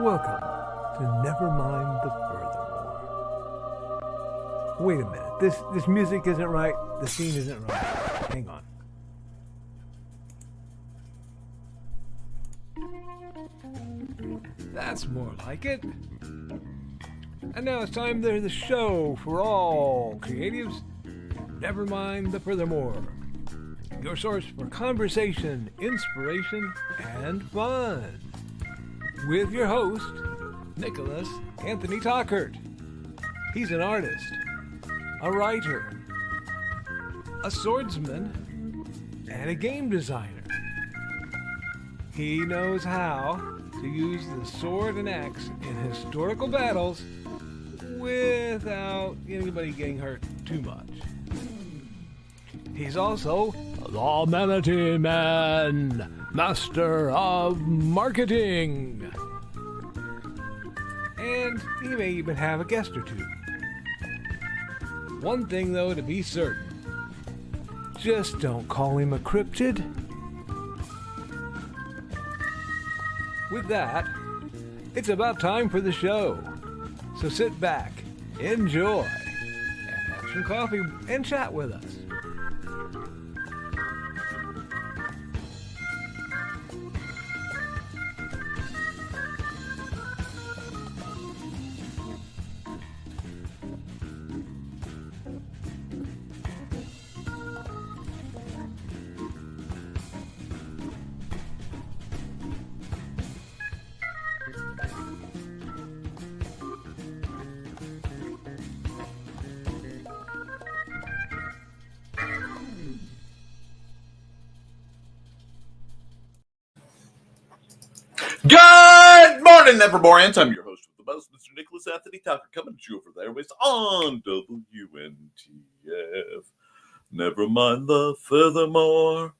Welcome to Nevermind the Furthermore. Wait a minute, this music isn't right, the scene isn't right. Hang on. That's more like it. And now it's time to the show for all creatives. Nevermind the Furthermore. Your source for conversation, inspiration, and fun. With your host, Nicholas Anthony Tockert. He's an artist, a writer, a swordsman, and a game designer. He knows how to use the sword and axe in historical battles without anybody getting hurt too much. He's also the Manatee Man, master of marketing. And he may even have a guest or two. One thing, though, to be certain. Just don't call him a cryptid. With that, it's about time for the show. So sit back, enjoy, and have some coffee and chat with us. Good morning, Nevermorians. I'm your host with the most, Mr. Nicholas Anthony Tockert, coming to you over there with on WNTF. Never mind the furthermore.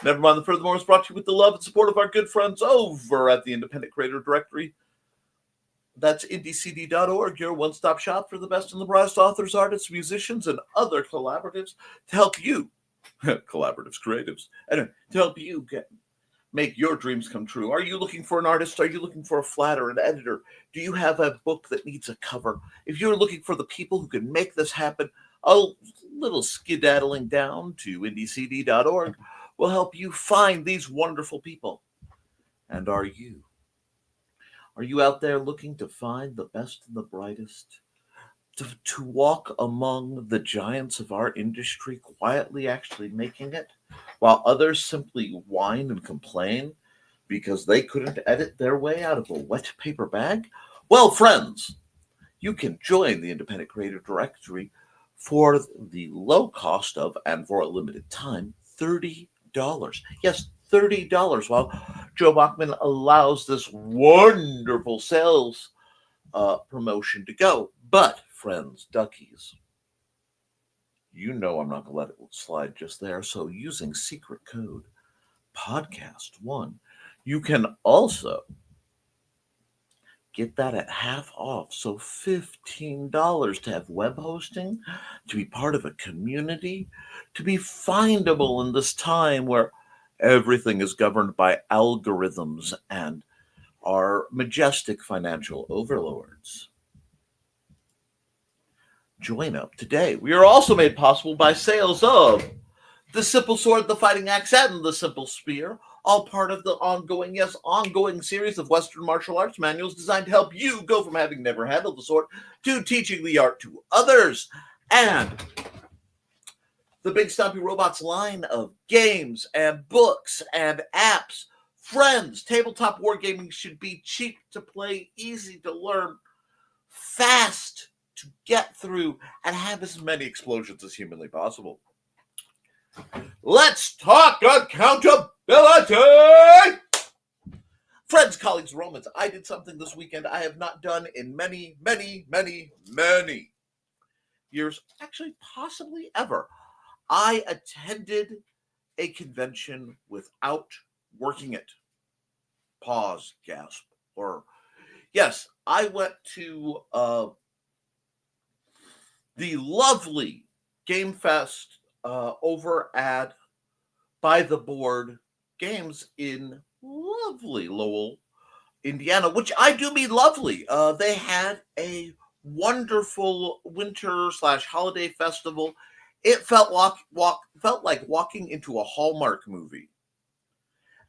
Nevermind the Furthermore is brought to you with the love and support of our good friends over at the Independent Creator Directory. That's indiecd.org, your one-stop shop for the best and the brightest authors, artists, musicians, and other collaboratives to help you, collaboratives, creatives, anyway, to help you make your dreams come true. Are you looking for an artist? Are you looking for a flatter, an editor? Do you have a book that needs a cover? If you're looking for the people who can make this happen, a little skedaddling down to indiecd.org will help you find these wonderful people. And are you? Are you out there looking to find the best and the brightest? To walk among the giants of our industry, quietly actually making it, while others simply whine and complain because they couldn't edit their way out of a wet paper bag? Well, friends, you can join the Independent Creator Directory for the low cost of, and for a limited time, $30. Yes, $30, while Joe Bachman allows this wonderful sales promotion to go. But, friends, duckies, you know I'm not going to let it slide just there. So using secret code podcast1, you can also get that at half off. So $15 to have web hosting, to be part of a community, to be findable in this time where everything is governed by algorithms and our majestic financial overlords. Join up today. We are also made possible by sales of the Simple Sword, the Fighting Axe, and the Simple Spear, all part of the ongoing series of Western martial arts manuals designed to help you go from having never handled the sword to teaching the art to others. And the Big Stompy Robots line of games and books and apps. Friends, tabletop wargaming should be cheap to play, easy to learn, fast to get through, and have as many explosions as humanly possible. Let's talk accountability! Friends, colleagues, Romans, I did something this weekend I have not done in many, many, many, many years. Actually, possibly ever. I attended a convention without working it. Pause, gasp, or yes, I went to the lovely Game Fest over at By the Board Games in lovely Lowell, Indiana, which I do mean lovely. They had a wonderful winter slash holiday festival. It felt like walking into a Hallmark movie.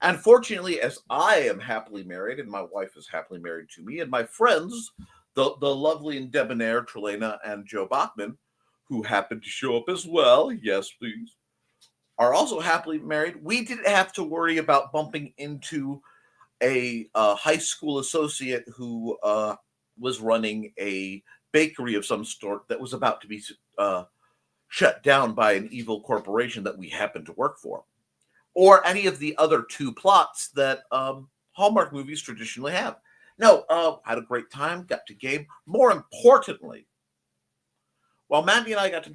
And fortunately, as I am happily married and my wife is happily married to me, and my friends, the lovely and debonair Trelena and Joe Bachman, who happened to show up as well, yes, please, are also happily married, we didn't have to worry about bumping into a high school associate who was running a bakery of some sort that was about to be shut down by an evil corporation that we happened to work for, or any of the other two plots that Hallmark movies traditionally have. No, had a great time, got to game. More importantly, while Mandy and I got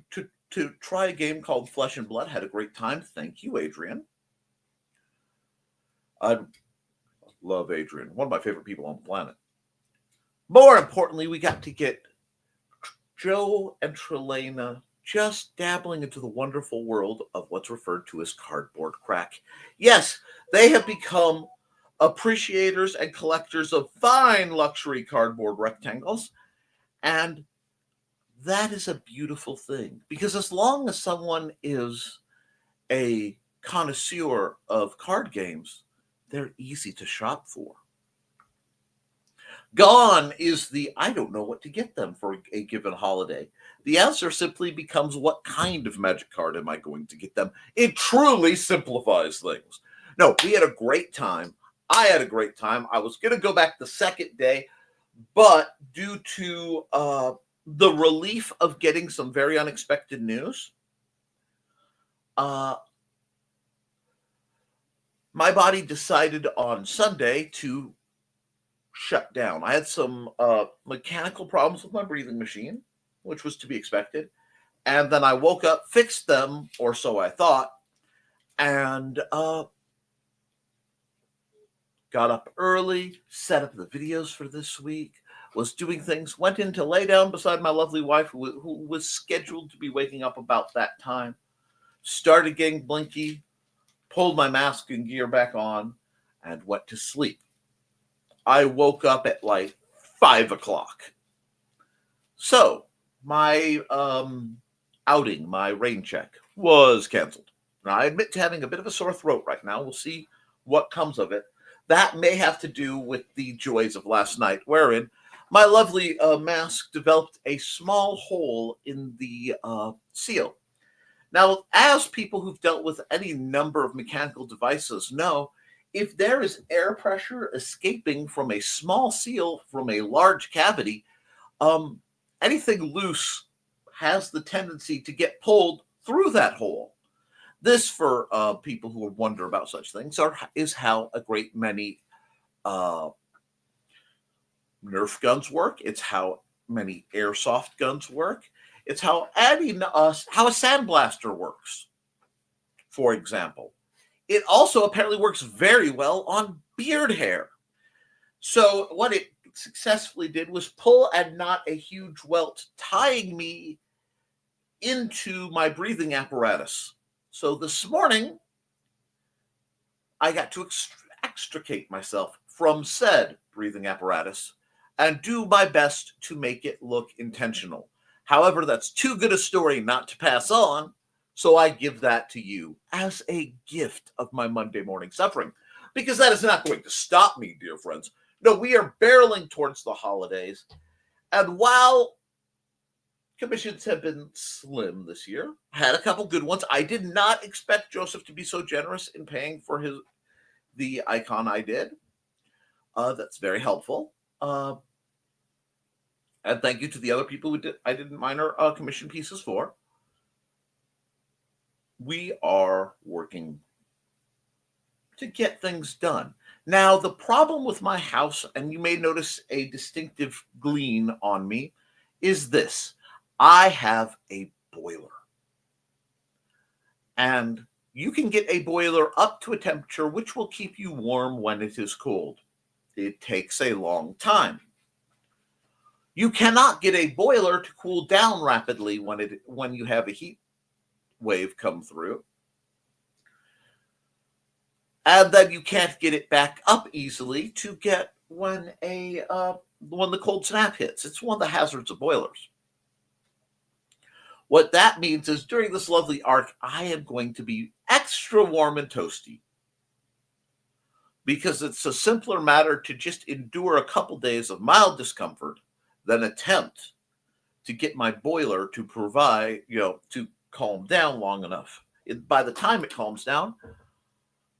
to try a game called Flesh and Blood, had a great time. Thank you, Adrian. I love Adrian, one of my favorite people on the planet. More importantly, we got to get Joe and Trelena just dabbling into the wonderful world of what's referred to as cardboard crack. Yes, they have become appreciators and collectors of fine luxury cardboard rectangles, and that is a beautiful thing, because as long as someone is a connoisseur of card games, they're easy to shop for. Gone is the I don't know what to get them for a given holiday. The answer simply becomes, what kind of magic card am I going to get them? It truly simplifies things. No, we had a great time. I had a great time. I was going to go back the second day, but due to the relief of getting some very unexpected news, my body decided on Sunday to shut down. I had some mechanical problems with my breathing machine, which was to be expected. And then I woke up, fixed them, or so I thought, and got up early, set up the videos for this week, was doing things, went in to lay down beside my lovely wife, who was scheduled to be waking up about that time, started getting blinky, pulled my mask and gear back on, and went to sleep. I woke up at like 5 o'clock. So my outing, my rain check, was canceled. Now, I admit to having a bit of a sore throat right now. We'll see what comes of it. That may have to do with the joys of last night, wherein my lovely mask developed a small hole in the seal. Now, as people who've dealt with any number of mechanical devices know, if there is air pressure escaping from a small seal from a large cavity, anything loose has the tendency to get pulled through that hole. This, for people who wonder about such things, is how a great many Nerf guns work. It's how many airsoft guns work. It's how how a sandblaster works, for example. It also apparently works very well on beard hair. So what it successfully did was pull and knot a huge welt, tying me into my breathing apparatus. So this morning, I got to extricate myself from said breathing apparatus and do my best to make it look intentional. However, that's too good a story not to pass on, so I give that to you as a gift of my Monday morning suffering, because that is not going to stop me, dear friends. No, we are barreling towards the holidays, and while commissions have been slim this year, had a couple good ones. I did not expect Joseph to be so generous in paying for the icon I did. That's very helpful. And thank you to the other people I did minor commission pieces for. We are working to get things done. Now, the problem with my house, and you may notice a distinctive gleam on me, is this. I have a boiler. And you can get a boiler up to a temperature which will keep you warm when it is cold. It takes a long time. You cannot get a boiler to cool down rapidly when you have a heat wave come through. And then you can't get it back up easily to get when the cold snap hits. It's one of the hazards of boilers. What that means is during this lovely arc, I am going to be extra warm and toasty because it's a simpler matter to just endure a couple days of mild discomfort than attempt to get my boiler to provide, to calm down long enough. By the time it calms down,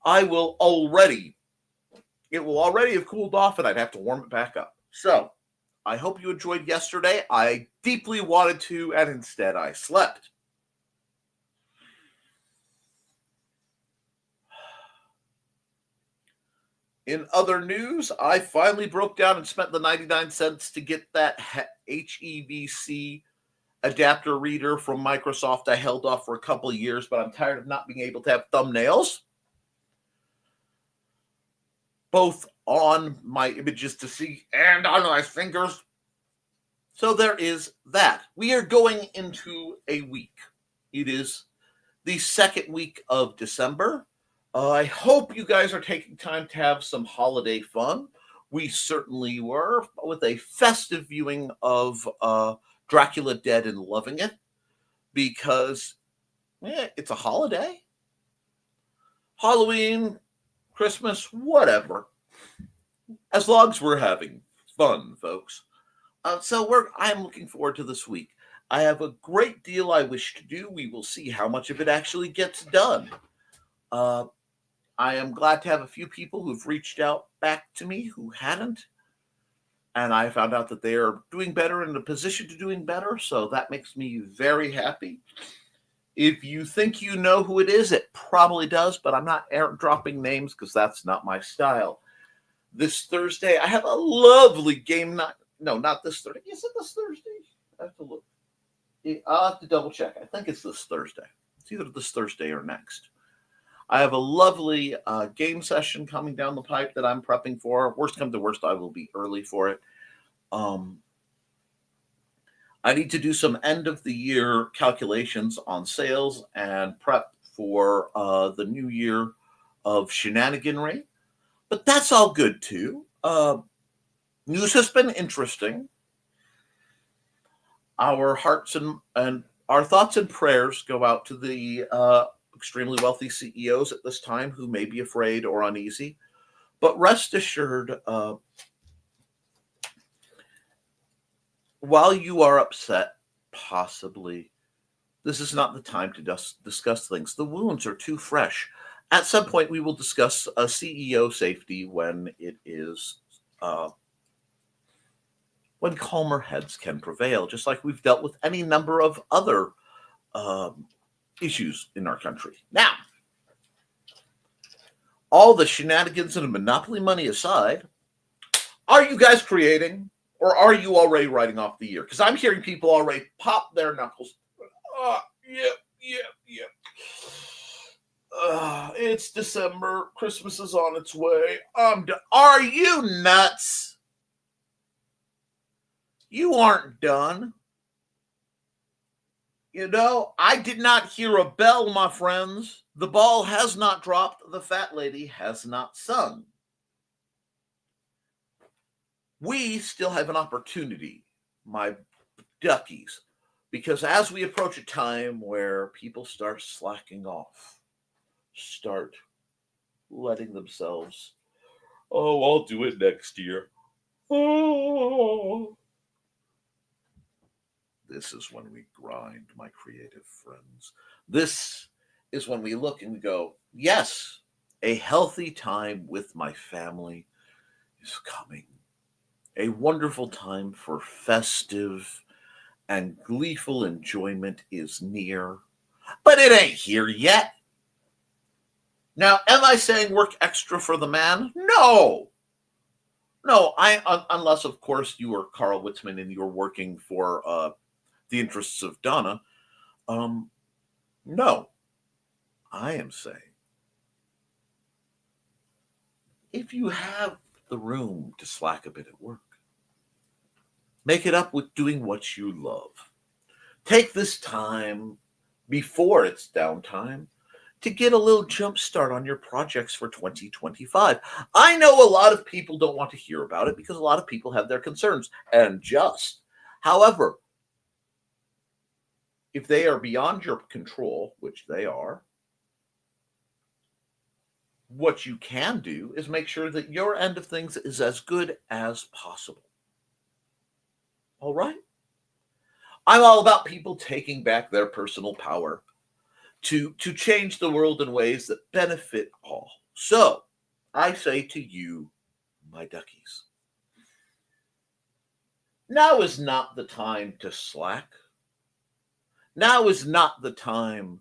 it will already have cooled off and I'd have to warm it back up. So I hope you enjoyed yesterday. I deeply wanted to, and instead I slept. In other news, I finally broke down and spent the 99 cents to get that HEVC adapter reader from Microsoft. I held off for a couple of years, but I'm tired of not being able to have thumbnails, both on my images to see and on my fingers. So there is that. We are going into a week. It is the second week of December. I hope you guys are taking time to have some holiday fun. We certainly were, with a festive viewing of Dracula Dead and loving it because it's a holiday. Halloween, Christmas, whatever. As long as we're having fun, folks. I am looking forward to this week. I have a great deal I wish to do. We will see how much of it actually gets done. I am glad to have a few people who've reached out back to me who hadn't. And I found out that they are doing better, in a position to doing better. So that makes me very happy. If you think you know who it is, it probably does, but I'm not dropping names because that's not my style. This Thursday, I have a lovely game night. No, not this Thursday. Is it this Thursday? I have to look. I'll have to double check. I think it's this Thursday. It's either this Thursday or next. I have a lovely game session coming down the pipe that I'm prepping for. Worst come to worst, I will be early for it. I need to do some end of the year calculations on sales and prep for the new year of shenaniganry. But that's all good too. News has been interesting. Our hearts and our thoughts and prayers go out to the extremely wealthy CEOs at this time who may be afraid or uneasy. But rest assured, while you are upset, possibly, this is not the time to discuss things. The wounds are too fresh. At some point, we will discuss CEO safety when it is when calmer heads can prevail, just like we've dealt with any number of other issues in our country. Now, all the shenanigans and monopoly money aside, are you guys creating, or are you already writing off the year? Because I'm hearing people already pop their knuckles. Yeah. It's December. Christmas is on its way. Are you nuts? You aren't done. I did not hear a bell, my friends. The ball has not dropped. The fat lady has not sung. We still have an opportunity, my duckies, because as we approach a time where people start slacking off, start letting themselves, I'll do it next year. This is when we grind, my creative friends. This is when we look and go, yes, a healthy time with my family is coming. A wonderful time for festive and gleeful enjoyment is near, but it ain't here yet. Now, am I saying work extra for the man? No, unless, of course, you are Carl Witzman and you're working for the interests of Donna. No, I am saying if you have the room to slack a bit at work, make it up with doing what you love. Take this time before it's downtime to get a little jump start on your projects for 2025. I know a lot of people don't want to hear about it because a lot of people have their concerns, and just. However, if they are beyond your control, which they are, what you can do is make sure that your end of things is as good as possible. All right? I'm all about people taking back their personal power to change the world in ways that benefit all. So, I say to you, my duckies, now is not the time to slack. Now is not the time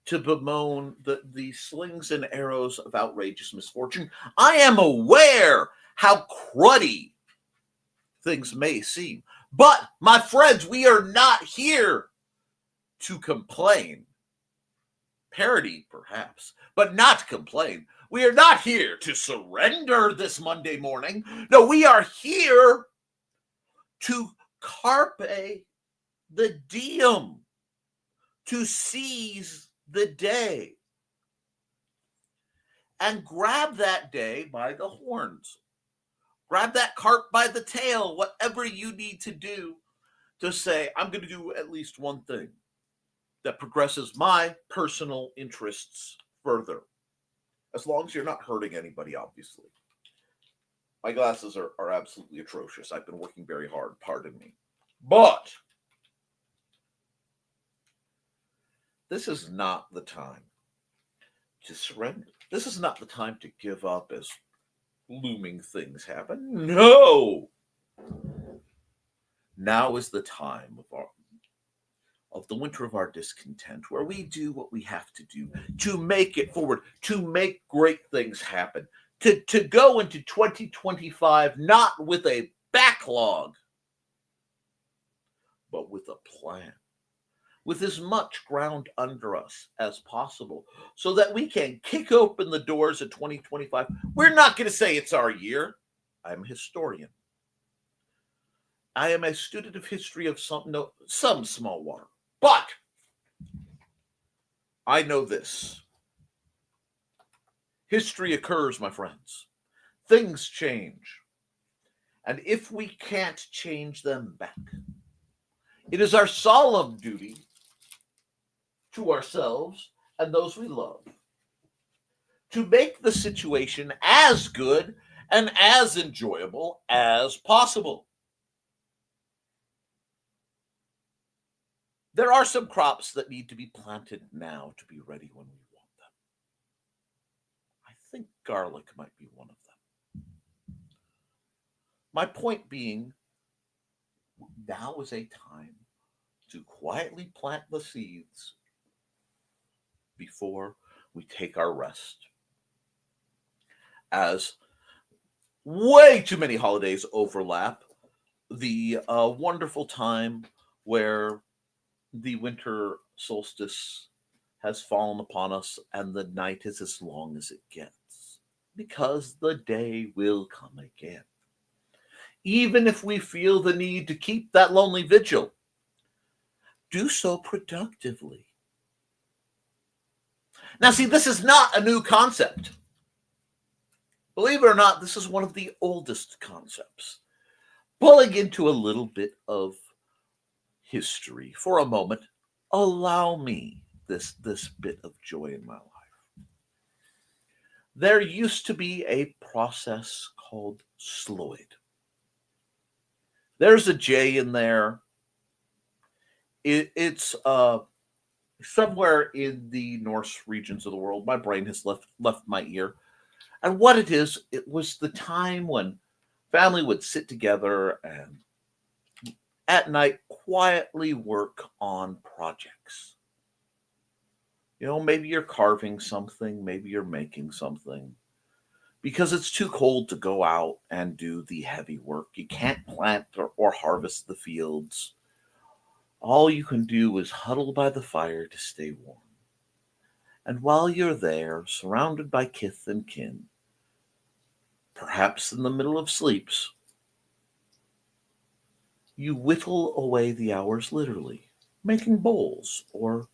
to bemoan the slings and arrows of outrageous misfortune. I am aware how cruddy things may seem. But, my friends, we are not here to complain. Parody, perhaps, but not complain. We are not here to surrender this Monday morning. No, we are here to carpe the diem, to seize the day, and grab that day by the horns. Grab that cart by the tail, whatever you need to do to say, I'm going to do at least one thing that progresses my personal interests further. As long as you're not hurting anybody, obviously. My glasses are absolutely atrocious. I've been working very hard, pardon me. But this is not the time to surrender. This is not the time to give up as looming things happen. No! Now is the time of the winter of our discontent, where we do what we have to do to make it forward, to make great things happen, to go into 2025 not with a backlog, but with a plan, with as much ground under us as possible, so that we can kick open the doors of 2025. We're not going to say it's our year. I'm a historian. I am a student of history of some small water. But I know this. History occurs, my friends. Things change. And if we can't change them back, it is our solemn duty to ourselves and those we love to make the situation as good and as enjoyable as possible. There are some crops that need to be planted now to be ready when we want them. I think garlic might be one of them. My point being, now is a time to quietly plant the seeds before we take our rest. As way too many holidays overlap the wonderful time where the winter solstice has fallen upon us and the night is as long as it gets, because the day will come again. Even if we feel the need to keep that lonely vigil, do so productively. Now, see, this is not a new concept. Believe it or not, this is one of the oldest concepts. Pulling into a little bit of history for a moment, allow me this bit of joy in my life. There used to be a process called Sloyd. There's a J in there. It's somewhere in the Norse regions of the world. My brain has left my ear. And what it is, it was the time when family would sit together and at night quietly work on projects. You know, maybe you're carving something, maybe you're making something, because it's too cold to go out and do the heavy work. You can't plant or harvest the fields. All you can do is huddle by the fire to stay warm. And while you're there, surrounded by kith and kin, perhaps in the middle of sleeps, you whittle away the hours literally, making bowls or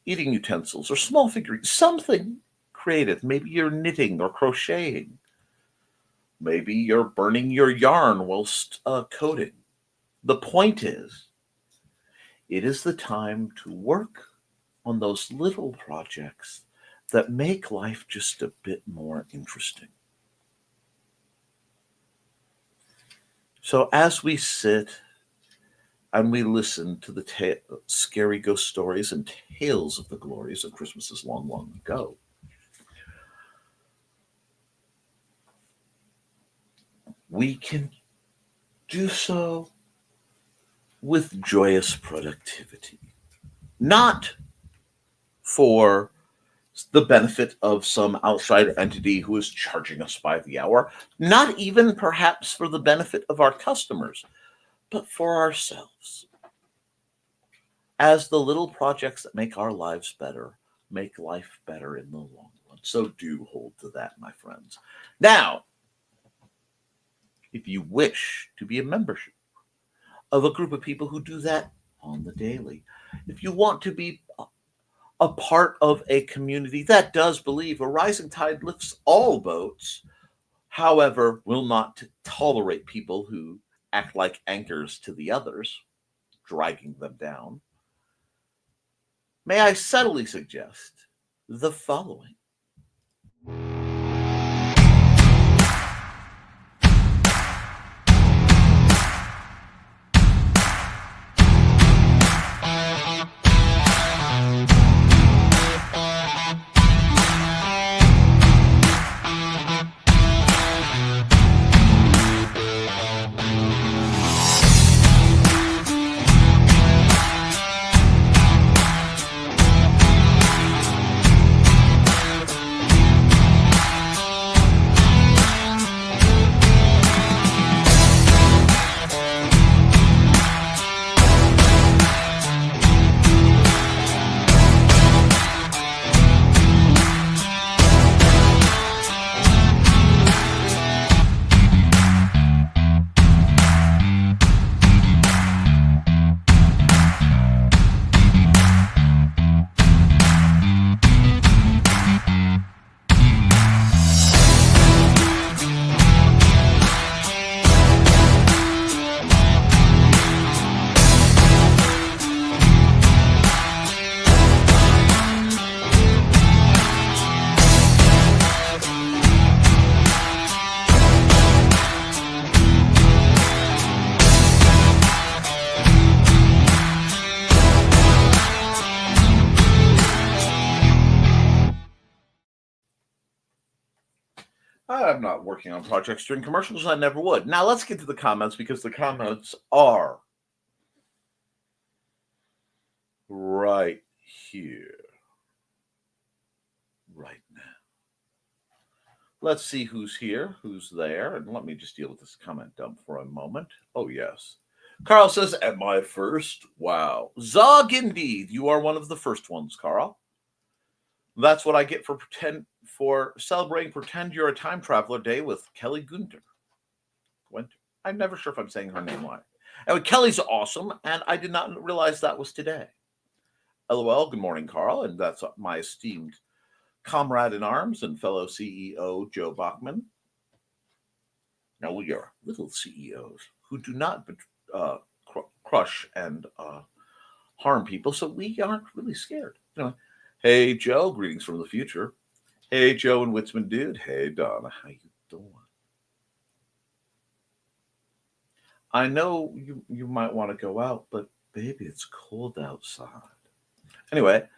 eating utensils or small figurines, something creative. Maybe you're knitting or crocheting. Maybe you're burning your yarn whilst coding. The point is, it is the time to work on those little projects that make life just a bit more interesting. So as we sit and we listen to the scary ghost stories and tales of the glories of Christmases long, long ago, we can do so with joyous productivity, not for the benefit of some outside entity who is charging us by the hour, not even perhaps for the benefit of our customers, but for ourselves. As the little projects that make our lives better, make life better in the long run. So do hold to that, my friends. Now, if you wish to be a membership of a group of people who do that on the daily, if you want to be a part of a community that does believe a rising tide lifts all boats, however, will not tolerate people who act like anchors to the others, dragging them down, may I subtly suggest the following. I'm not working on projects during commercials. I never would. Now let's get to the comments because the comments are right here, right now. Let's see who's here, who's there, and let me just deal with this comment dump for a moment. Oh, yes. Carl says, am I first? Wow. Zog indeed. You are one of the first ones, Carl. That's what I get for celebrating Pretend You're a Time Traveler Day with Kelly Gunter. I'm never sure if I'm saying her name right. Anyway, Kelly's awesome, and I did not realize that was today. LOL, good morning, Carl, and that's my esteemed comrade in arms and fellow CEO, Joe Bachman. Now, we are little CEOs who do not crush and harm people, so we aren't really scared. You know, hey, Joe, greetings from the future. Hey, Joe and Witzman dude. Hey, Donna, how you doing? I know you might want to go out, but baby, it's cold outside. Anyway,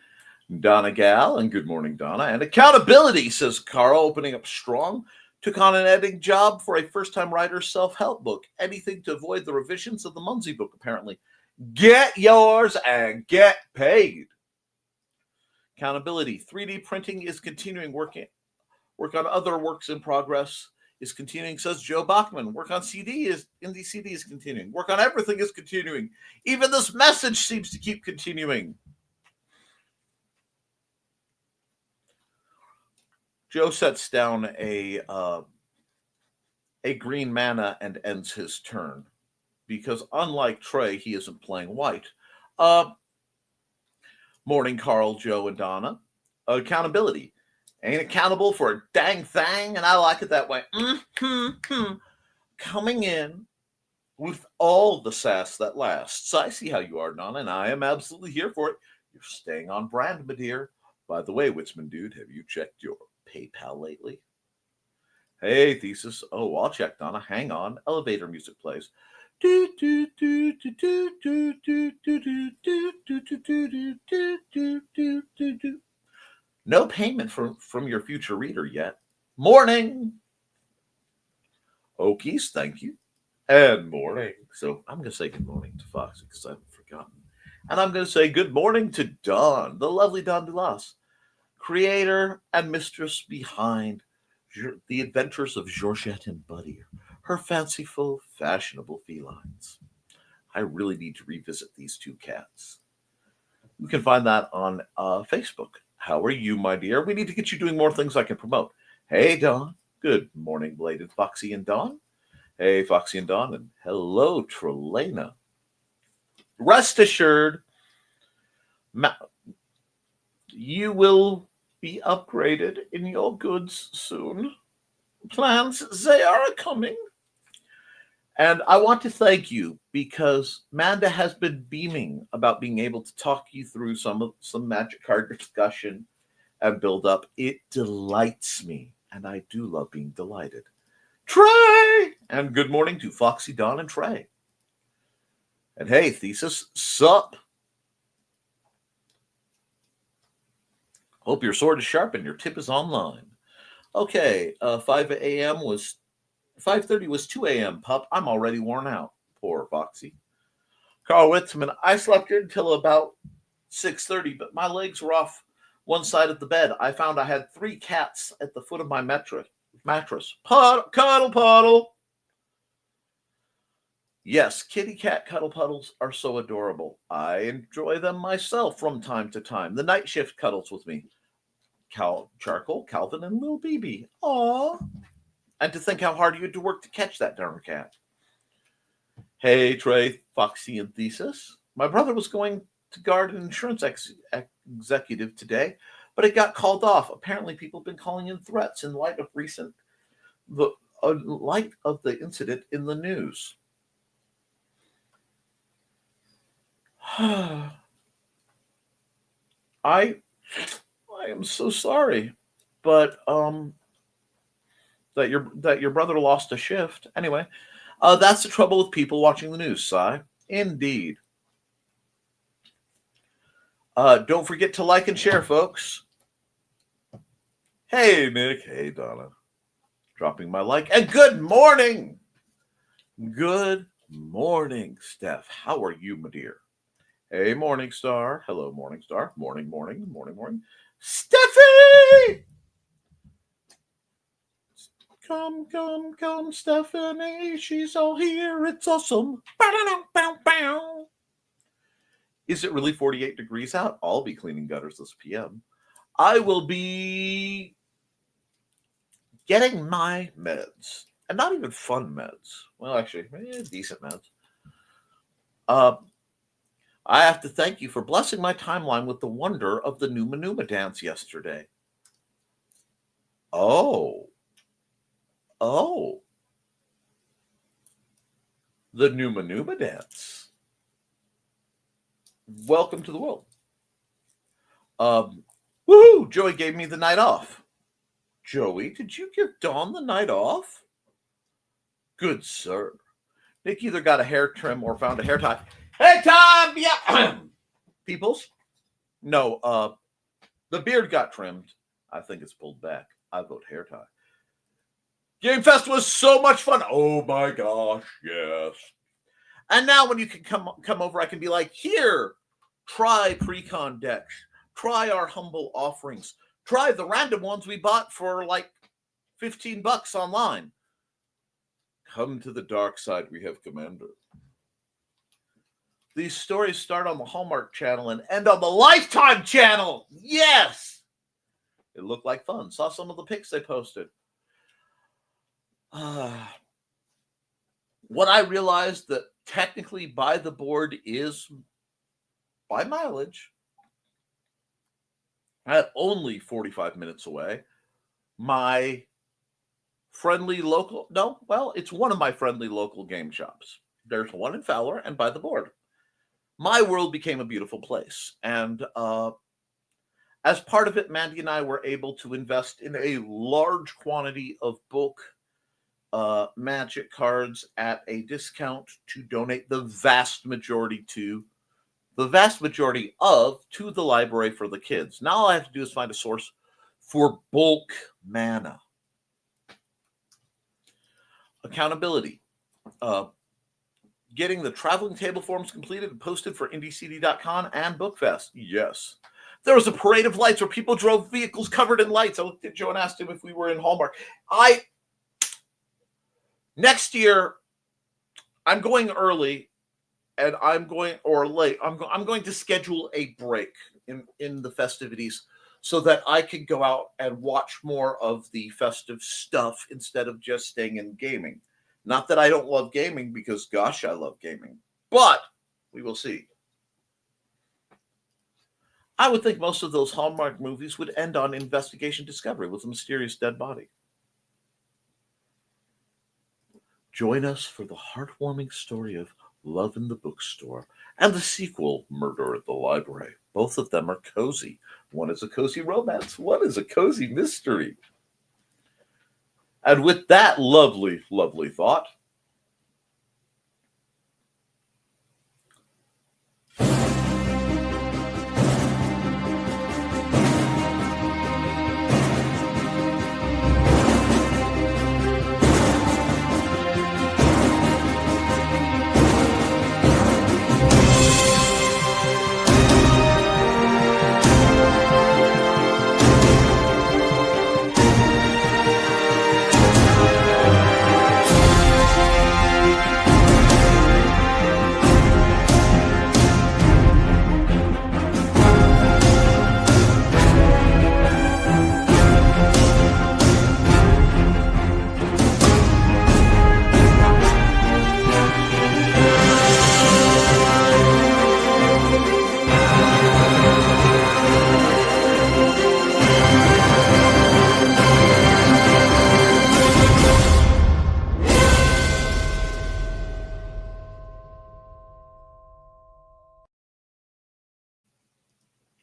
Donna Gal, and good morning, Donna. And accountability, says Carl, opening up strong. Took on an editing job for a first-time writer's self-help book. Anything to avoid the revisions of the Munsey book, apparently. Get yours and get paid. Accountability. 3D printing is continuing. Work on other works in progress is continuing, says Joe Bachman. Work on Indie CD is continuing. Work on everything is continuing. Even this message seems to keep continuing. Joe sets down a green mana and ends his turn because unlike Trey, he isn't playing white. Morning, Carl, Joe, and Donna. Accountability. Ain't accountable for a dang thing, and I like it that way. Coming in with all the sass that lasts. I see how you are, Donna, and I am absolutely here for it. You're staying on brand, my dear. By the way, Witzman dude, have you checked your PayPal lately? Hey, Thesis. Oh, I'll check, Donna. Hang on. Elevator music plays. No payment from your future reader yet. Morning. Okies, thank you. And morning. So I'm going to say good morning to Foxy because I haven't forgotten. And I'm going to say good morning to Dawn, the lovely Dawn Dulas, creator and mistress behind the adventures of Georgette and Buddy, her fanciful, fashionable felines. I really need to revisit these two cats. You can find that on Facebook. How are you, my dear? We need to get you doing more things I can promote. Hey, Dawn. Good morning, belated Foxy and Dawn. Hey, Foxy and Dawn, and hello, Trelena. Rest assured, you will be upgraded in your goods soon. Plans, they are coming. And I want to thank you because Manda has been beaming about being able to talk you through some magic card discussion and build up. It delights me, and I do love being delighted. Trey! And good morning to Foxy, Dawn, and Trey. And hey, Thesis, sup? Hope your sword is sharp and your tip is online. Okay, 5 a.m. was 5:30 was 2 a.m., pup. I'm already worn out. Poor Foxy. Carl Witzman, I slept until about 6:30, but my legs were off one side of the bed. I found I had 3 cats at the foot of my mattress. Cuddle puddle. Yes, kitty cat cuddle puddles are so adorable. I enjoy them myself from time to time. The night shift cuddles with me. Charcoal, Calvin, and Lil BB. Aww. And to think how hard you had to work to catch that darn cat. Hey, Trey, Foxy, and Thesis. My brother was going to guard an insurance executive today, but it got called off. Apparently, people have been calling in threats in light of the incident in the news. I am so sorry, but that your brother lost a shift. Anyway, that's the trouble with people watching the news, Si. Indeed. Don't forget to like and share, folks. Hey, Nick. Hey, Donna. Dropping my like. And good morning. Good morning, Steph. How are you, my dear? Hey, Morningstar. Hello, Morningstar. Morning. Steffi! Come, Stephanie. She's all here. It's awesome. Is it really 48 degrees out? I'll be cleaning gutters this PM. I will be getting my meds. And not even fun meds. Well, actually, decent meds. I have to thank you for blessing my timeline with the wonder of the Numa Numa dance yesterday. Oh. The Numa Numa dance. Welcome to the world. Woohoo! Joey gave me the night off. Joey, did you give Dawn the night off? Good sir. Nick either got a hair trim or found a hair tie. Hey, Tom! Yeah! Peoples? No, the beard got trimmed. I think it's pulled back. I vote hair tie. Game Fest was so much fun. Oh my gosh, yes. And now when you can come over, I can be like, here, try pre-con decks. Try our humble offerings. Try the random ones we bought for like $15 online. Come to the dark side, we have Commander. These stories start on the Hallmark channel and end on the Lifetime channel. Yes! It looked like fun. Saw some of the pics they posted. What I realized that technically by the board is by mileage. at only 45 minutes away, my friendly local, no, well, it's one of my friendly local game shops. There's one in Fowler and by the board. My world became a beautiful place. And as part of it, Mandy and I were able to invest in a large quantity of bulk Magic cards at a discount to donate the vast majority to the library for the kids. Now all I have to do is find a source for bulk mana. Accountability. Getting the traveling table forms completed and posted for IndieCD.con and BookFest. Yes. There was a parade of lights where people drove vehicles covered in lights. I looked at Joe and asked him if we were in Hallmark. Next year, I'm going early, and I'm going or late. I'm going to schedule a break in the festivities so that I can go out and watch more of the festive stuff instead of just staying in gaming. Not that I don't love gaming, because gosh, I love gaming. But we will see. I would think most of those Hallmark movies would end on Investigation Discovery with a mysterious dead body. Join us for the heartwarming story of Love in the Bookstore and the sequel, Murder at the Library. Both of them are cozy. One is a cozy romance, one is a cozy mystery. And with that lovely, lovely thought,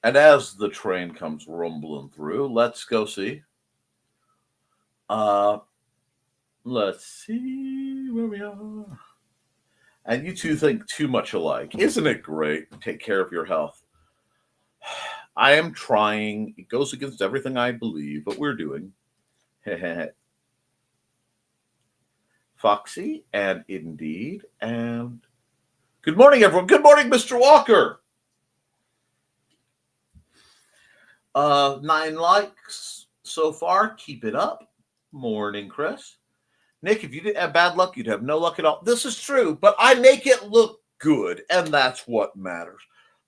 and as the train comes rumbling through, let's go see. Let's see where we are. And you two think too much alike. Isn't it great? Take care of your health. I am trying. It goes against everything I believe, but we're doing. Foxy and Indeed. And good morning, everyone. Good morning, Mr. Walker. 9 likes so far. Keep it up. Morning, Chris. Nick, if you didn't have bad luck, you'd have no luck at all. This is true, but I make it look good, and that's what matters.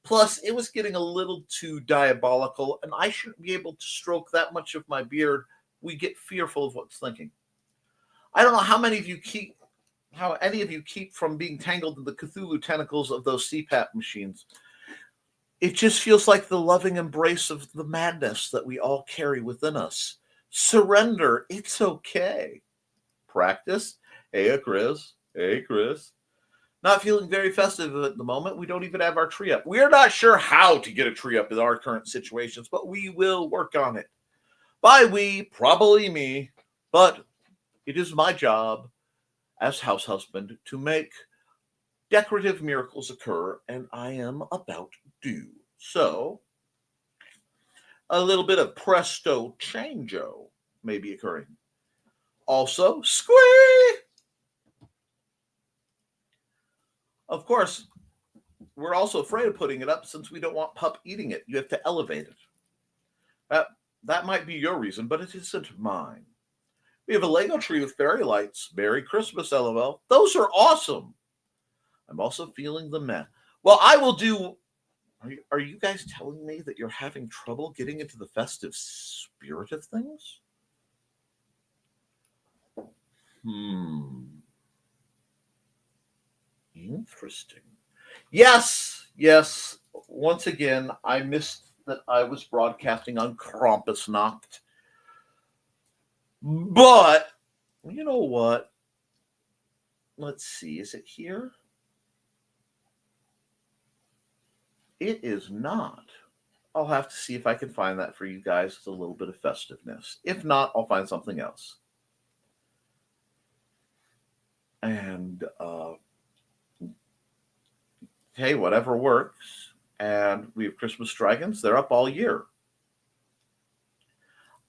Plus, it was getting a little too diabolical, and I shouldn't be able to stroke that much of my beard. We get fearful of what's thinking. I don't know how any of you keep from being tangled in the Cthulhu tentacles of those CPAP machines. It just feels like the loving embrace of the madness that we all carry within us. Surrender. It's okay. Practice. Hey, Chris. Hey, Chris. Not feeling very festive at the moment. We don't even have our tree up. We're not sure how to get a tree up in our current situations, but we will work on it. By we, probably me, but it is my job as house husband to make decorative miracles occur, and I am about due. So, a little bit of presto changeo may be occurring. Also, squee! Of course, we're also afraid of putting it up since we don't want Pup eating it. You have to elevate it. That might be your reason, but it isn't mine. We have a Lego tree with fairy lights. Merry Christmas, LOL. Those are awesome. I'm also feeling the meh. Well, I will do... Are you guys telling me that you're having trouble getting into the festive spirit of things? Interesting. Yes. Once again, I missed that I was broadcasting on Krampusnacht. But, you know what? Let's see. Is it here? It is not. I'll have to see if I can find that for you guys. It's a little bit of festiveness. If not, I'll find something else. And, hey, whatever works. And we have Christmas dragons. They're up all year.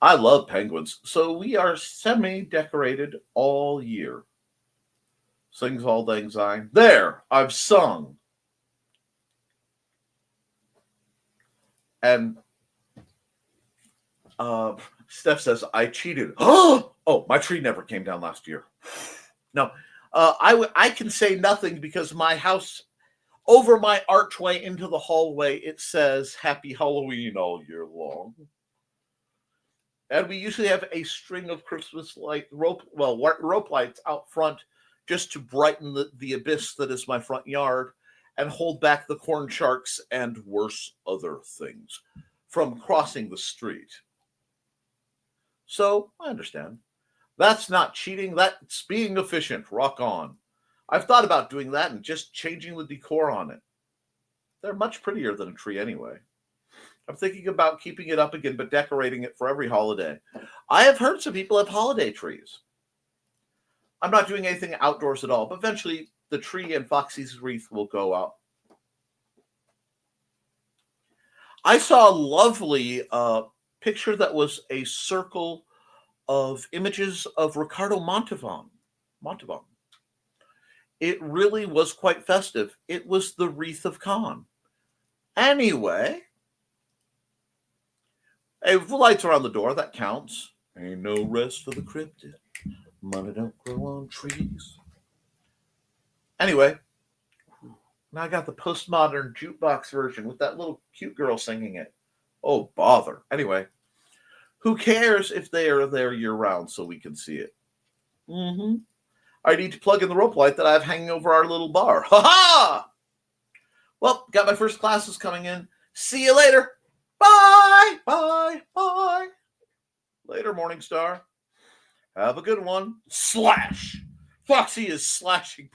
I love penguins. So we are semi-decorated all year. Sings all lang syne. There, I've sung. And Steph says, I cheated. Oh, my tree never came down last year. No, I can say nothing because my house, over my archway into the hallway, it says Happy Halloween all year long. And we usually have a string of Christmas rope lights out front just to brighten the abyss that is my front yard and hold back the corn sharks and worse other things from crossing the street. So I understand. That's not cheating. That's being efficient. Rock on. I've thought about doing that and just changing the decor on it. They're much prettier than a tree anyway. I'm thinking about keeping it up again, but decorating it for every holiday. I have heard some people have holiday trees. I'm not doing anything outdoors at all, but eventually the tree and Foxy's wreath will go out. I saw a lovely picture that was a circle of images of Ricardo Montalban. It really was quite festive. It was the Wreath of Khan. Anyway, hey, lights around the door, that counts. Ain't no rest for the cryptid. Money don't grow on trees. Anyway, now I got the postmodern jukebox version with that little cute girl singing it. Oh, bother. Anyway, who cares if they are there year-round so we can see it? I need to plug in the rope light that I have hanging over our little bar. Ha-ha! Well, got my first classes coming in. See you later. Bye, bye, bye. Later, Morningstar. Have a good one. Slash. Foxy is slashing.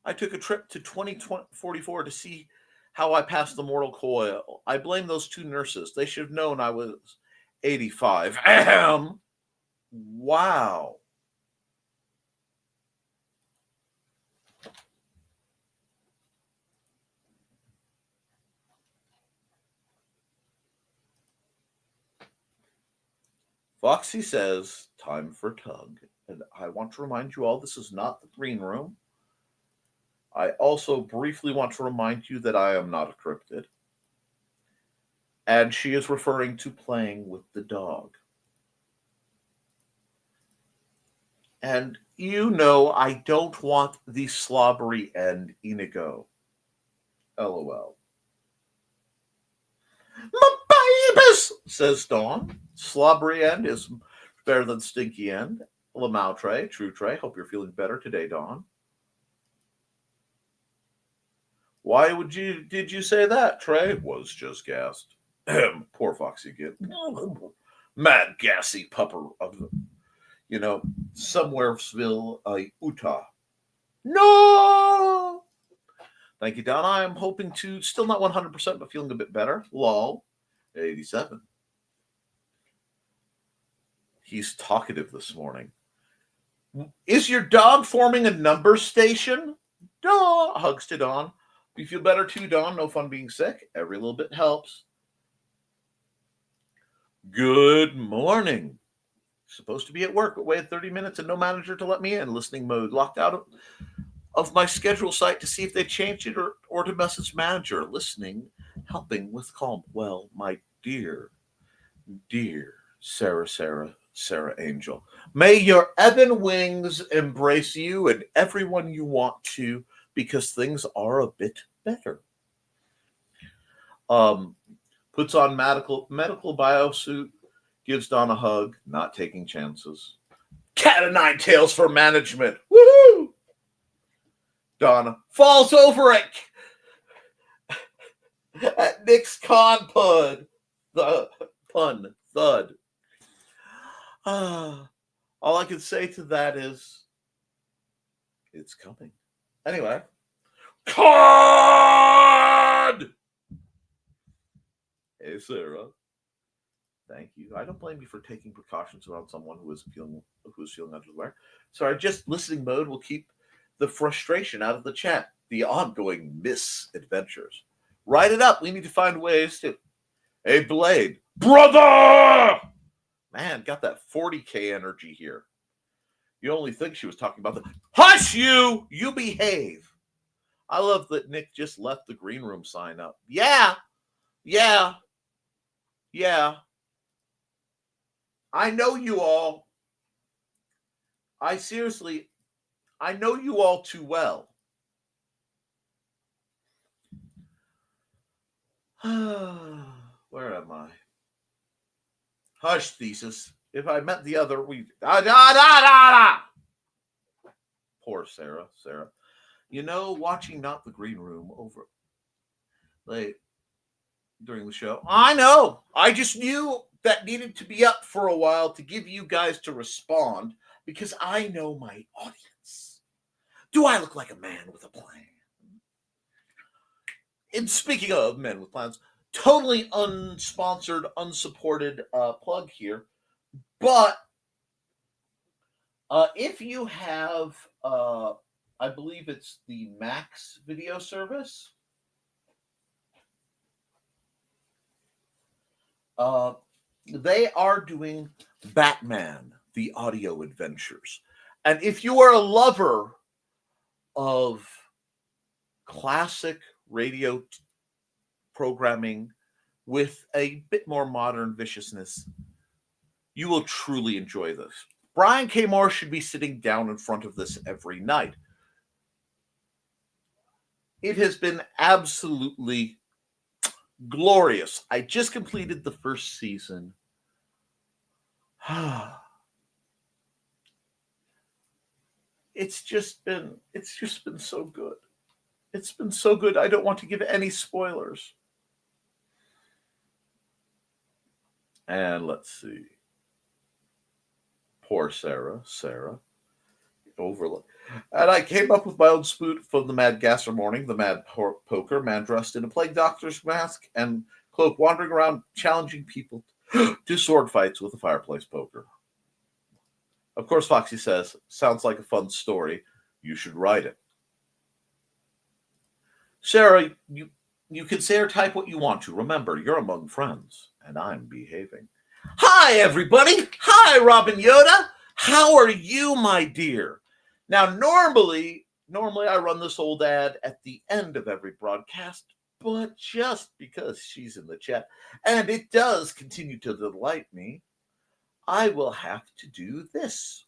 I took a trip to 2044 to see how I passed the mortal coil. I blame those two nurses. They should have known I was 85. Ahem. Wow. Foxy says, time for tug. And I want to remind you all, this is not the green room. I also briefly want to remind you that I am not a cryptid. And she is referring to playing with the dog. And you know I don't want the slobbery end, Inigo. LOL. My babies, says Dawn. Slobbery end is better than stinky end. Lamau Trey, True Trey. Hope you're feeling better today, Dawn. Why did you say that, Trey? Was just gassed. Poor Foxy again. Mad gassy pupper of the, Somewheresville, Utah. No! Thank you, Don. I am hoping to, still not 100%, but feeling a bit better. Lol. 87. He's talkative this morning. Is your dog forming a number station? Dawn. Hugs to Dawn. You feel better too, Dawn. No fun being sick. Every little bit helps. Good morning. Supposed to be at work, but waited 30 minutes and no manager to let me in. Listening mode. Locked out of my schedule site to see if they changed it or to message manager. Listening, helping with calm. Well, my dear Sarah Angel, may your ebon wings embrace you and everyone you want to, because things are a bit better. Puts on medical biosuit, gives Don a hug, not taking chances. Cat o' nine tails for management. Woohoo! Donna falls over it. At Nick's Con Pud. The pun. Thud. All I can say to that is it's coming. Anyway. COD! Hey, Sarah. Thank you. I don't blame you for taking precautions around someone who is feeling underwear. Sorry, just listening mode will keep the frustration out of the chat. The ongoing misadventures. Write it up. We need to find ways to. Hey, Blade. Brother! Man, got that 40K energy here. You only think she was talking about the. Hush you! You behave. I love that Nick just left the green room sign up. Yeah. I know you all. I know you all too well. Where am I? Hush, Thesis. If I met the other, we. Poor Sarah. You know, watching Not the Green Room over late during the show. I know. I just knew that needed to be up for a while to give you guys to respond because I know my audience. Do I look like a man with a plan? And speaking of men with plans, totally unsponsored, unsupported plug here. But if you have, I believe it's the Max video service. They are doing Batman, the audio adventures. And if you are a lover of classic radio programming with a bit more modern viciousness, you will truly enjoy this. Brian K. Moore should be sitting down in front of this every night. It has been absolutely glorious. I just completed the first season. It's just been so good. It's been so good. I don't want to give any spoilers. And let's see. Poor Sarah. Overlook. And I came up with my own spoot from the Mad Gasser Morning, the Mad Poker, man dressed in a plague doctor's mask and cloak, wandering around challenging people to sword fights with a fireplace poker. Of course, Foxy says, sounds like a fun story. You should write it. Sarah, you can say or type what you want to. Remember, you're among friends, and I'm behaving. Hi, everybody. Hi, Robin Yoda. How are you, my dear? Now, normally I run this old ad at the end of every broadcast, but just because she's in the chat, and it does continue to delight me, I will have to do this.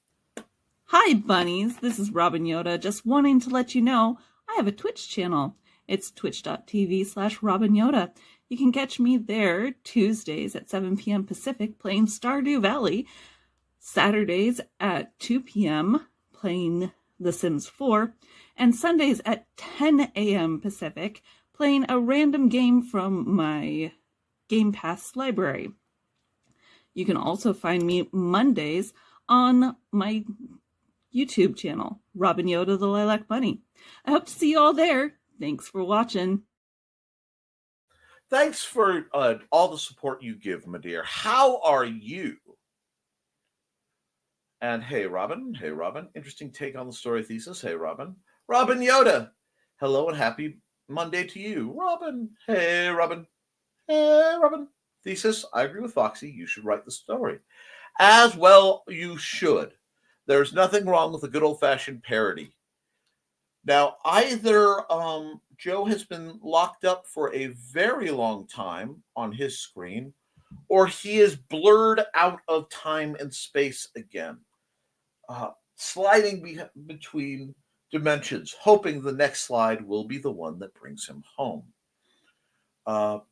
Hi, bunnies. This is Robin Yoda, just wanting to let you know I have a Twitch channel. It's twitch.tv/Robin Yoda. You can catch me there Tuesdays at 7 p.m. Pacific playing Stardew Valley, Saturdays at 2 p.m. playing The Sims 4, and Sundays at 10 a.m. Pacific playing a random game from my Game Pass library. You can also find me Mondays on my YouTube channel, Robin Yoda the Lilac Bunny. I hope to see you all there. Thanks for watching. Thanks for all the support you give, my dear. How are you? And hey, Robin. Interesting take on the story thesis. Hey, Robin. Robin Yoda. Hello and happy Monday to you. Robin. Hey, Robin. Thesis, I agree with Foxy. You should write the story. As well, you should. There's nothing wrong with a good old-fashioned parody. Now, either Joe has been locked up for a very long time on his screen, or he is blurred out of time and space again, sliding between dimensions, hoping the next slide will be the one that brings him home. The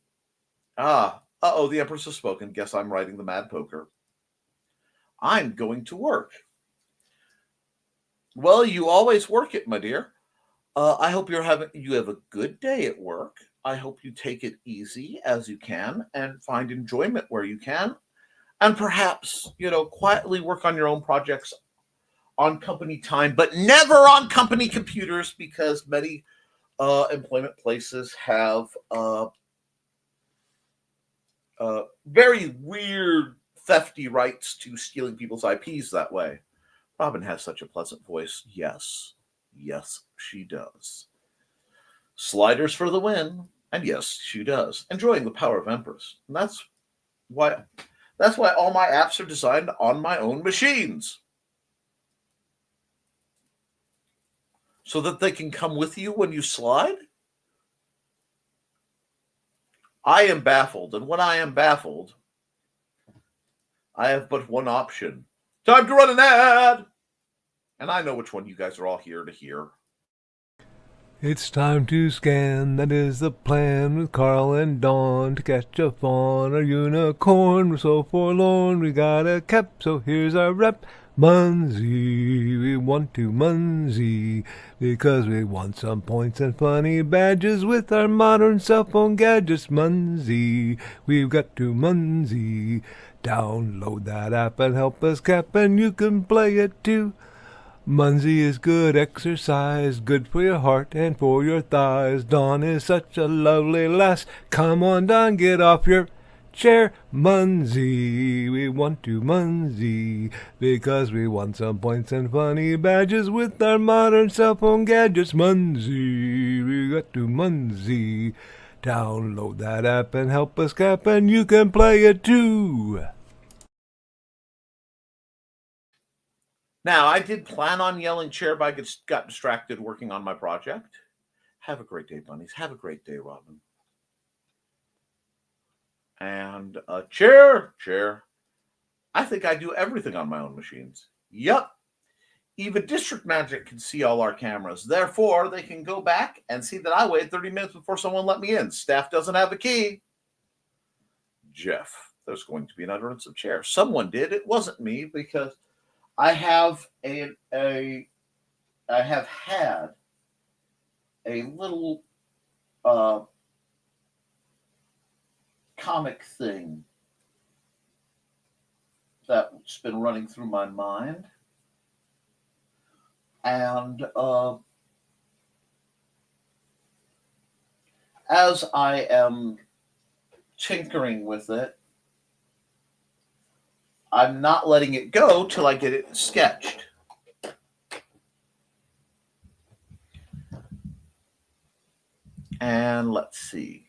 Empress has spoken. Guess I'm writing the Mad Poker. I'm going to work. Well, you always work it, my dear. I hope you have a good day at work. I hope you take it easy as you can and find enjoyment where you can. And perhaps, quietly work on your own projects on company time, but never on company computers, because many employment places have very weird, thefty rights to stealing people's IPs that way. Robin has such a pleasant voice. Yes. Yes, she does. Sliders for the win. And yes, she does. Enjoying the power of Empress. And that's why all my apps are designed on my own machines. So that they can come with you when you slide. I am baffled. And when I am baffled, I have but one option. Time to run an ad! And I know which one you guys are all here to hear. It's time to scan, that is the plan, with Carl and Dawn to catch a fawn or unicorn. We're so forlorn, we got a Koepp, so here's our rep. Munsey, we want to Munsey, because we want some points and funny badges with our modern cell phone gadgets. Munsey, we've got to Munsey. Download that app and help us Koepp, and you can play it too. Munsey is good exercise, good for your heart and for your thighs. Dawn is such a lovely lass. Come on, Dawn, get off your chair. Munsey, we want to Munsey, because we want some points and funny badges with our modern cell phone gadgets. Munsey, we got to Munsey. Download that app and help us Koepp, and you can play it too. Now, I did plan on yelling chair, but I got distracted working on my project. Have a great day, bunnies. Have a great day, Robin. And chair. I think I do everything on my own machines. Yup. Even District Magic can see all our cameras. Therefore, they can go back and see that I waited 30 minutes before someone let me in. Staff doesn't have a key. Jeff, there's going to be an utterance of chair. Someone did. It wasn't me, because I have had a little comic thing that's been running through my mind, and as I am tinkering with it, I'm not letting it go till I get it sketched. And let's see.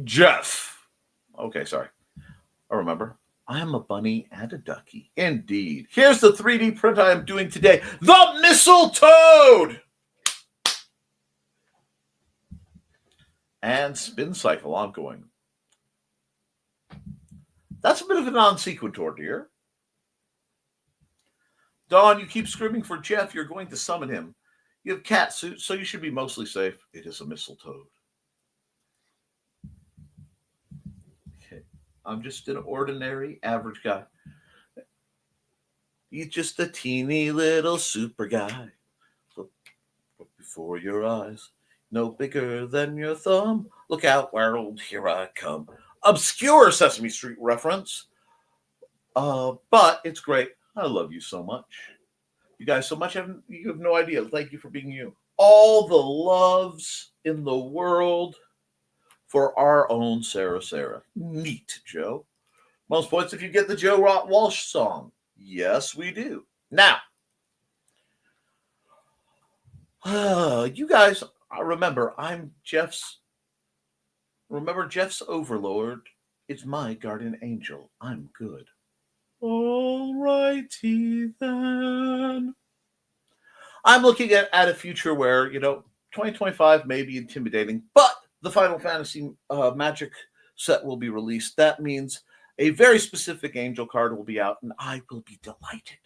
Jeff. Okay, sorry. I remember. I am a bunny and a ducky. Indeed. Here's the 3D print I am doing today. The Mistletoad! And spin cycle ongoing. That's a bit of a non sequitur, dear. Dawn, you keep screaming for Jeff. You're going to summon him. You have cat suits, so you should be mostly safe. It is a mistletoe. Okay. I'm just an ordinary, average guy. He's just a teeny little super guy. Look before your eyes. No bigger than your thumb. Look out, world, here I come. Obscure Sesame Street reference. But it's great. I love you so much. You guys so much. You have no idea. Thank you for being you. All the loves in the world for our own Sarah. Neat, Joe. Most points if you get the Joe Walsh song. Yes, we do. Now, you guys remember, I'm Jeff's. Remember, Jeff's overlord. It's my guardian angel. I'm good. All righty then. I'm looking at a future where, 2025 may be intimidating, but the Final Fantasy Magic set will be released. That means a very specific angel card will be out, and I will be delighted.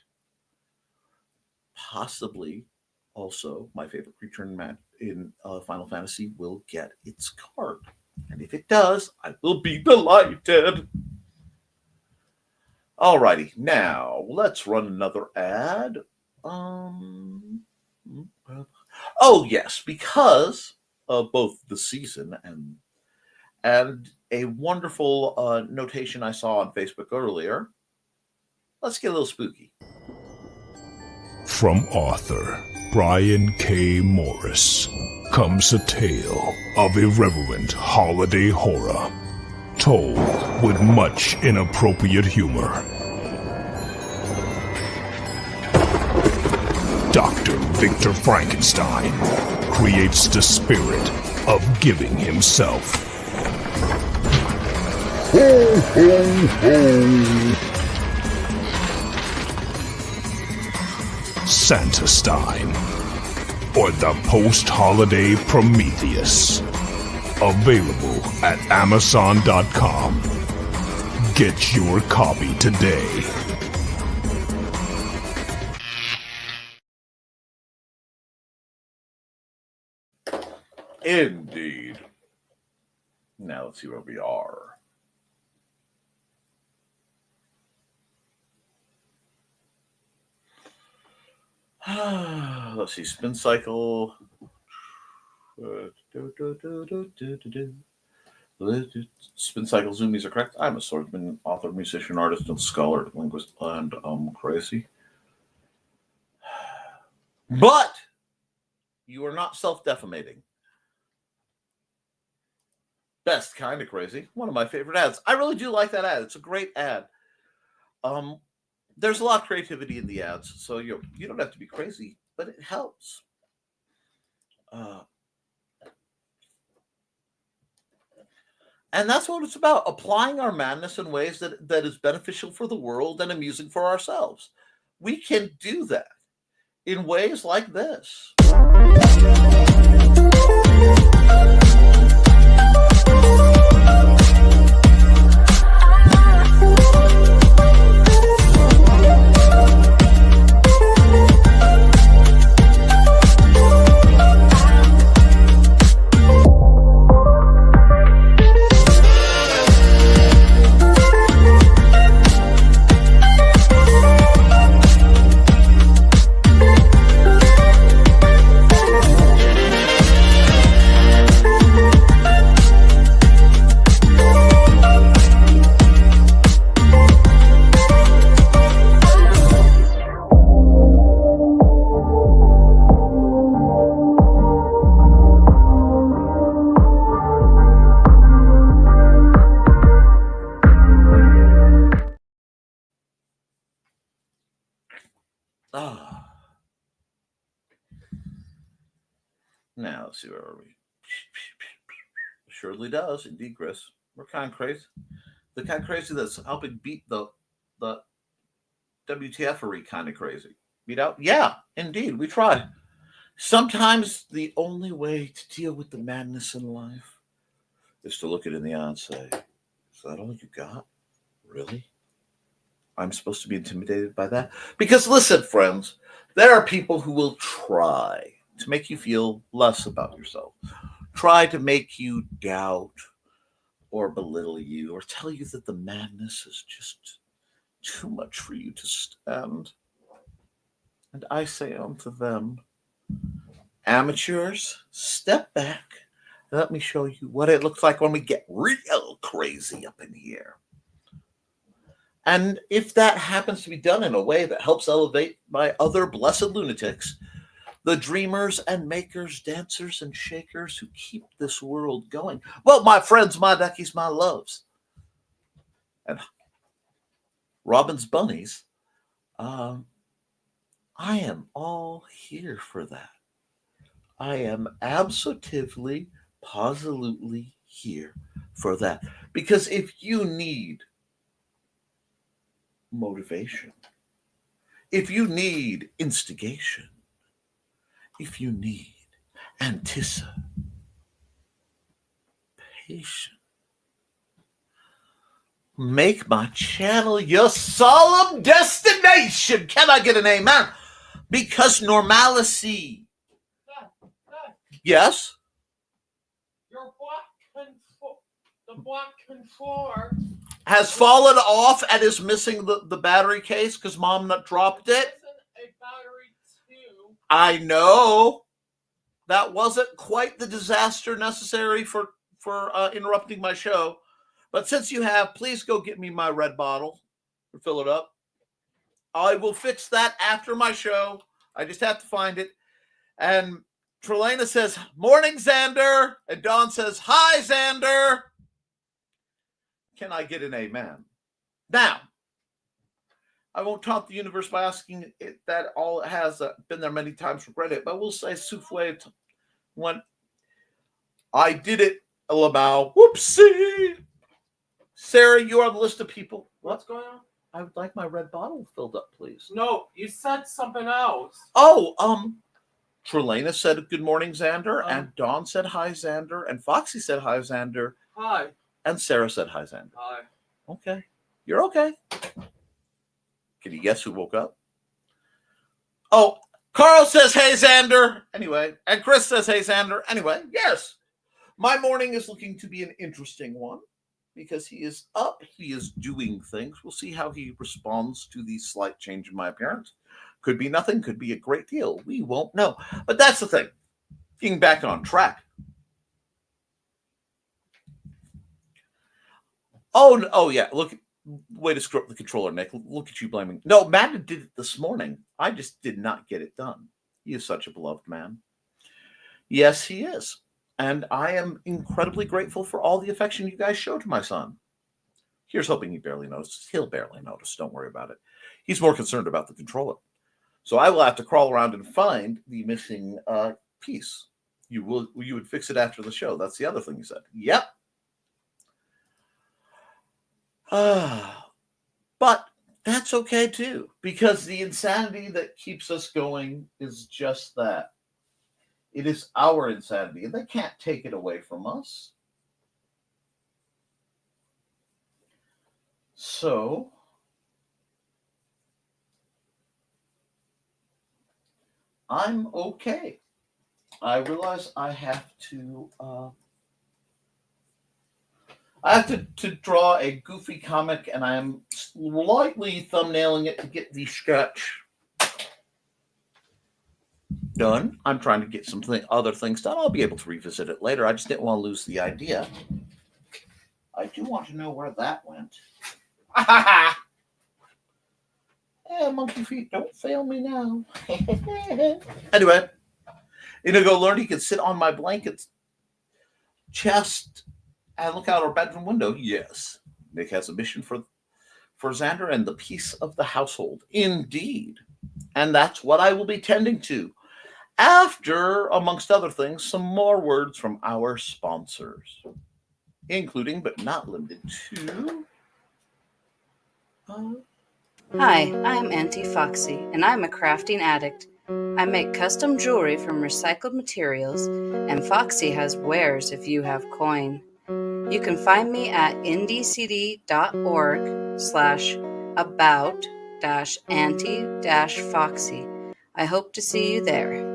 Possibly, also, my favorite creature in Final Fantasy will get its card. And if it does, I will be delighted. Alrighty, now let's run another ad. Oh yes, because of both the season and And a wonderful notation I saw on Facebook earlier. Let's get a little spooky. From author Brian K. Morris comes a tale of irreverent holiday horror, told with much inappropriate humor. Dr. Victor Frankenstein creates the spirit of giving himself. Ho, ho, ho! Santastine, or the post-holiday Prometheus. Available at Amazon.com. Get your copy today. Indeed. Now let's see where we are. Let's see, spin cycle. Spin cycle zoomies are correct. I'm a swordsman, author, musician, artist, and scholar, linguist, and I'm crazy. But you are not self-defamating. Best kind of crazy. One of my favorite ads. I really do like that ad. It's a great ad. There's a lot of creativity in the ads, so you don't have to be crazy, but it helps. And that's what it's about, applying our madness in ways that is beneficial for the world and amusing for ourselves. We can do that in ways like this. Now, let's see, where are we? Surely does, indeed, Chris. We're kind of crazy. The kind of crazy that's helping beat the WTF-ery kind of crazy. Beat out? Yeah, indeed, we try. Sometimes the only way to deal with the madness in life is to look it in the eye and say, is that all you got? Really? I'm supposed to be intimidated by that? Because listen, friends, there are people who will try to make you feel less about yourself, try to make you doubt or belittle you or tell you that the madness is just too much for you to stand. And I say unto them, amateurs, step back and let me show you what it looks like when we get real crazy up in here. And if that happens to be done in a way that helps elevate my other blessed lunatics, the dreamers and makers, dancers and shakers who keep this world going, well, my friends, my duckies, my loves, and Robin's bunnies, I am all here for that. I am absolutely, positively here for that. Because if you need motivation, if you need instigation, if you need anticipation, make my channel your solemn destination. Can I get an amen? Because normalcy. Yes? Your the black controller has fallen off and is missing the battery case because Mom dropped it. A battery too. I know. That wasn't quite the disaster necessary for for interrupting my show. But since you have, please go get me my red bottle or fill it up. I will fix that after my show. I just have to find it. And Trelena says, morning, Xander. And Dawn says, hi, Xander. Can I get an amen? Now, I won't taunt the universe by asking it that all it has been there many times, regret it. But we'll say, Souffle, when I did it, Lamau, whoopsie. Sarah, you are on the list of people. What's going on? I would like my red bottle filled up, please. No, you said something else. Oh, Trelena said good morning, Xander, and Dawn said hi, Xander, and Foxy said hi, Xander, Hi. and Sarah said hi, Xander. Hi. Okay. You're okay. Can you guess who woke up? Oh, Carl says hey, Xander. Anyway, and Chris says hey, Xander. Anyway, yes. My morning is looking to be an interesting one because he is up. He is doing things. We'll see how he responds to the slight change in my appearance. Could be nothing. Could be a great deal. We won't know. But that's the thing. Getting back on track. Oh yeah. Look, way to screw up the controller, Nick. Look at you blaming. No, Madden did it this morning. I just did not get it done. He is such a beloved man. Yes, he is. And I am incredibly grateful for all the affection you guys show to my son. Here's hoping he barely notices. He'll barely notice. Don't worry about it. He's more concerned about the controller. So I will have to crawl around and find the missing piece. You would fix it after the show. That's the other thing you said. Yep. But that's okay too, because the insanity that keeps us going is just that. It is our insanity, and they can't take it away from us. So, I'm okay. I realize I have to draw a goofy comic, and I am slightly thumbnailing it to get the sketch done. I'm trying to get some other things done. I'll be able to revisit it later. I just didn't want to lose the idea. I do want to know where that went. Monkey feet, don't fail me now. Anyway, Inigo learned he could sit on my blanket's chest and look out our bedroom window. Yes, Nick has a mission for Xander and the peace of the household. Indeed. And that's what I will be tending to. After, amongst other things, some more words from our sponsors, including but not limited to... Hi, I'm Auntie Foxy, and I'm a crafting addict. I make custom jewelry from recycled materials, and Foxy has wares if you have coin. You can find me at ndcd.org/about-auntie-foxy. I hope to see you there.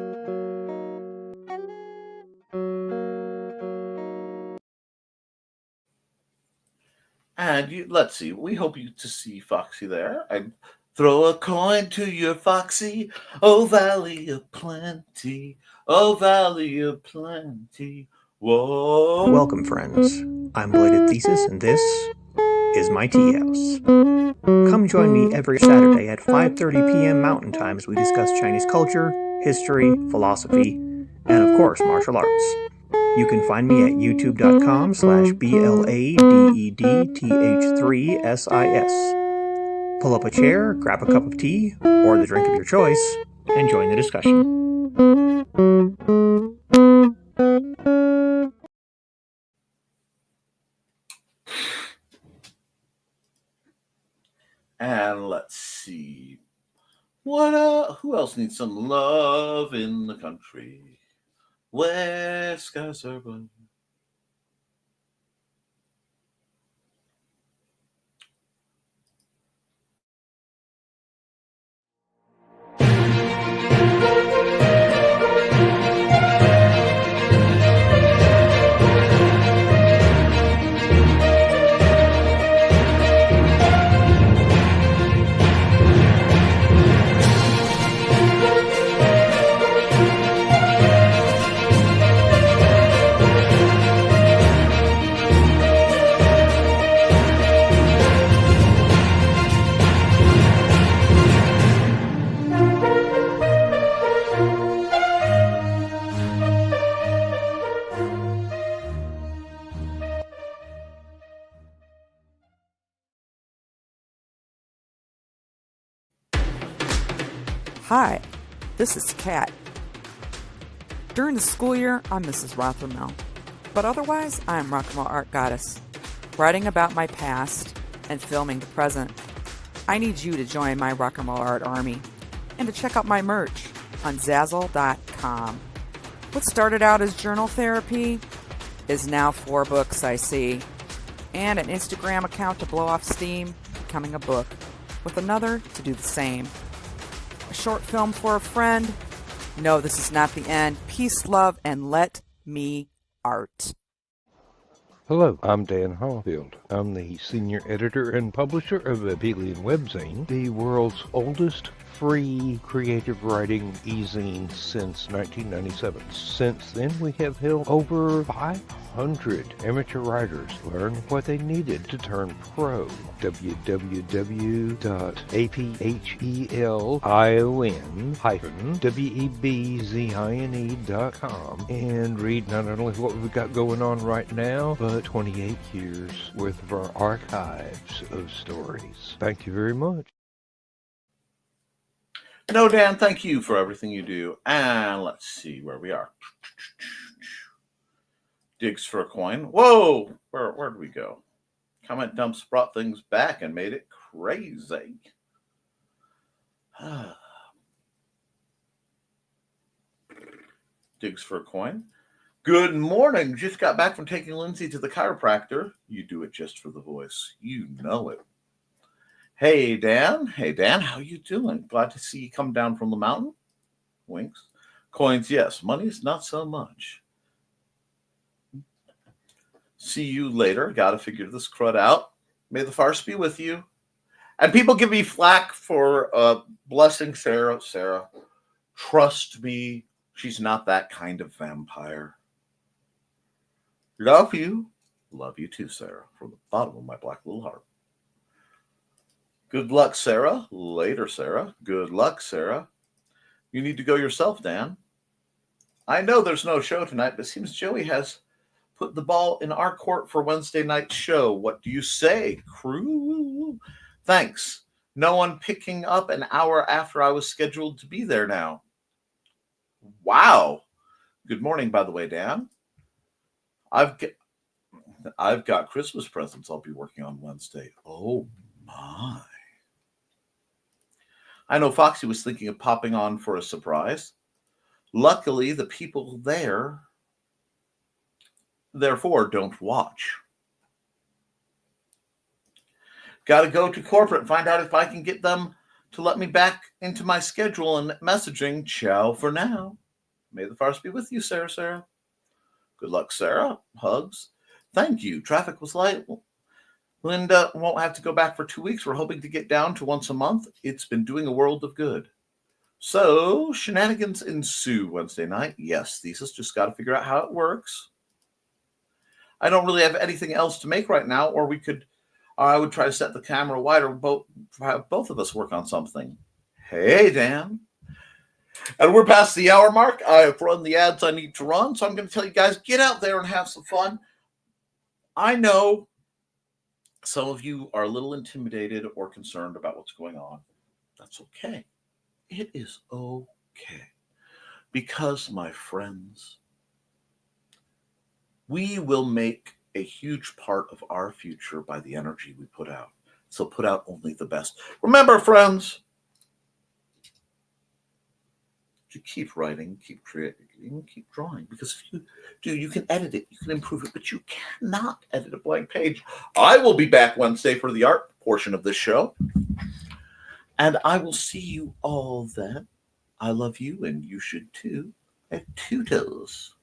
And let's see, we hope to see Foxy there. And throw a coin to your Foxy, oh valley of plenty, oh valley of plenty. Whoa. Welcome, friends. I'm Belated Thesis, and this is my tea house. Come join me every Saturday at 5:30 p.m. Mountain Time as we discuss Chinese culture, history, philosophy, and of course, martial arts. You can find me at youtube.com/BLADETH3SIS. Pull up a chair, grab a cup of tea, or the drink of your choice, and join the discussion. And let's see. Who else needs some love in the country? Where skies are blue. Hi, this is Kat. During the school year, I'm Mrs. Rothermel, but otherwise, I am Rock and Roll Art Goddess, writing about my past and filming the present. I need you to join my Rock and Roll Art army and to check out my merch on Zazzle.com. What started out as journal therapy is now 4 books, I see, and an Instagram account to blow off steam, becoming a book, with another to do the same. A short film for a friend. No, this is not the end. Peace, love, and let me art. Hello, I'm Dan Hallfield. I'm the senior editor and publisher of Abelian Webzine, the world's oldest free creative writing e-zine since 1997. Since then, we have helped over 500 amateur writers learn what they needed to turn pro. www.aphelion-webzine.com and read not only what we've got going on right now, but 28 years worth of our archives of stories. Thank you very much. No, Dan, thank you for everything you do. And let's see where we are. Digs for a coin. Whoa! Where did we go? Comment dumps brought things back and made it crazy. Digs for a coin. Good morning. Just got back from taking Lindsay to the chiropractor. You do it just for the voice. You know it. Hey, Dan. Hey, Dan. How you doing? Glad to see you come down from the mountain. Winks. Coins, yes. Money's not so much. See you later. Got to figure this crud out. May the farce be with you. And people give me flack for blessing Sarah. Sarah, trust me, she's not that kind of vampire. Love you. Love you too, Sarah, from the bottom of my black little heart. Good luck, Sarah. Later, Sarah. Good luck, Sarah. You need to go yourself, Dan. I know there's no show tonight, but it seems Joey has put the ball in our court for Wednesday night's show. What do you say, crew? Thanks. No one picking up an hour after I was scheduled to be there now. Wow. Good morning, by the way, Dan. I've got Christmas presents I'll be working on Wednesday. Oh, my. I know Foxy was thinking of popping on for a surprise. Luckily, the people there, therefore, don't watch. Got to go to corporate and find out if I can get them to let me back into my schedule and messaging. Ciao for now. May the farce be with you, Sarah. Good luck, Sarah. Hugs. Thank you. Traffic was light. Linda won't have to go back for 2 weeks. We're hoping to get down to once a month. It's been doing a world of good. So, shenanigans ensue Wednesday night. Yes, thesis, just got to figure out how it works. I don't really have anything else to make right now, or I would try to set the camera wider, have both of us work on something. Hey, Dan. And we're past the hour mark. I've run the ads I need to run, so I'm going to tell you guys, get out there and have some fun. I know some of you are a little intimidated or concerned about what's going on. That's okay. It is okay. Because, my friends, we will make a huge part of our future by the energy we put out. So put out only the best. Remember, friends, to keep writing, keep creating, keep drawing. Because if you do, you can edit it, you can improve it, but you cannot edit a blank page. I will be back Wednesday for the art portion of this show. And I will see you all then. I love you, and you should too. Toodles.